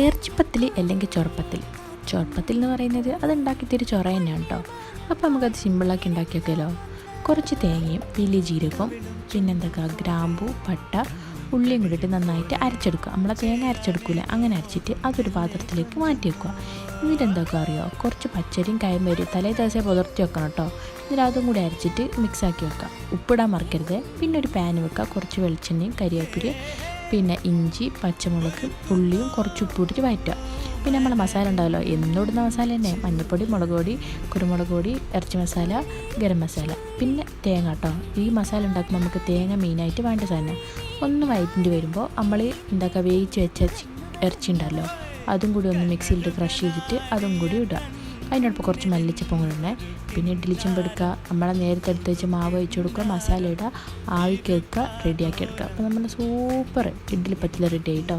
ഇറച്ചിപ്പത്തിൽ അല്ലെങ്കിൽ ചൊറപ്പത്തിൽ. ചൊറപ്പത്തിൽ എന്ന് പറയുന്നത് അത് ഉണ്ടാക്കിയിട്ടൊരു ചൊറ തന്നെയാണ് കേട്ടോ. അപ്പോൾ നമുക്കത് സിമ്പിളാക്കി ഉണ്ടാക്കിയൊക്കെയല്ലോ. കുറച്ച് തേങ്ങയും വലിയ ജീരകവും പിന്നെന്തൊക്കെ ഗ്രാമ്പൂ പട്ട ഉള്ളിയും കൂടിയിട്ട് നന്നായിട്ട് അരച്ചെടുക്കുക. നമ്മളെ തേങ്ങ അരച്ചെടുക്കില്ല, അങ്ങനെ അരച്ചിട്ട് അതൊരു പാത്രത്തിലേക്ക് മാറ്റി വെക്കുക. എന്നിട്ട് എന്തൊക്കെ അറിയോ, കുറച്ച് പച്ചരിയും കയമ്പരിയും തലേ ദിവസം പുതിർത്തി വെക്കണം കേട്ടോ. എന്നിട്ട് അതും കൂടി അരച്ചിട്ട് മിക്സാക്കി വെക്കുക. ഉപ്പിടാൻ മറക്കരുത്. പിന്നെ ഒരു പാൻ വെക്കുക, കുറച്ച് വെളിച്ചെണ്ണയും കരിവേപ്പിലയും പിന്നെ ഇഞ്ചി പച്ചമുളക് ഉള്ളിയും കുറച്ച് ഉപ്പ് ഇട്ടിട്ട് വഴറ്റുക. പിന്നെ നമ്മളെ മസാല ഉണ്ടാവല്ലോ, എന്നിടുന്ന മസാല തന്നെ, മഞ്ഞൾപ്പൊടി മുളക് പൊടി കുരുമുളക് പൊടി ഇറച്ചി മസാല ഗരം മസാല പിന്നെ തേങ്ങ കേട്ടോ. ഈ മസാല ഉണ്ടാക്കുമ്പോൾ നമുക്ക് തേങ്ങ മെയിനായിട്ട് വേണ്ട സാധനം. ഒന്ന് വഴറ്റിട്ട് വരുമ്പോൾ നമ്മൾ എന്താക്കുക വേവിച്ച് വെച്ച ഇറച്ചി ഉണ്ടല്ലോ അതും കൂടി ഒന്ന് മിക്സിയിലിട്ട് ക്രഷ് ചെയ്തിട്ട് അതും കൂടി ഇടുക. അതിനോടൊപ്പം കുറച്ച് മല്ലിച്ചപ്പം കൂടി ഇടണേ. പിന്നെ ഇഡ്ഡലി ചെമ്പ് എടുക്കുക, നമ്മളെ നേരത്തെ എടുത്ത് വെച്ച് മാവ് ഒഴിച്ച് കൊടുക്കുക, മസാല ഇടുക, ആവിക്ക് വെക്കുക, റെഡിയാക്കി എടുക്കുക. അപ്പോൾ നമ്മുടെ സൂപ്പർ ഇഡ്ഡലി പത്തില റെഡി ആയിട്ടോ.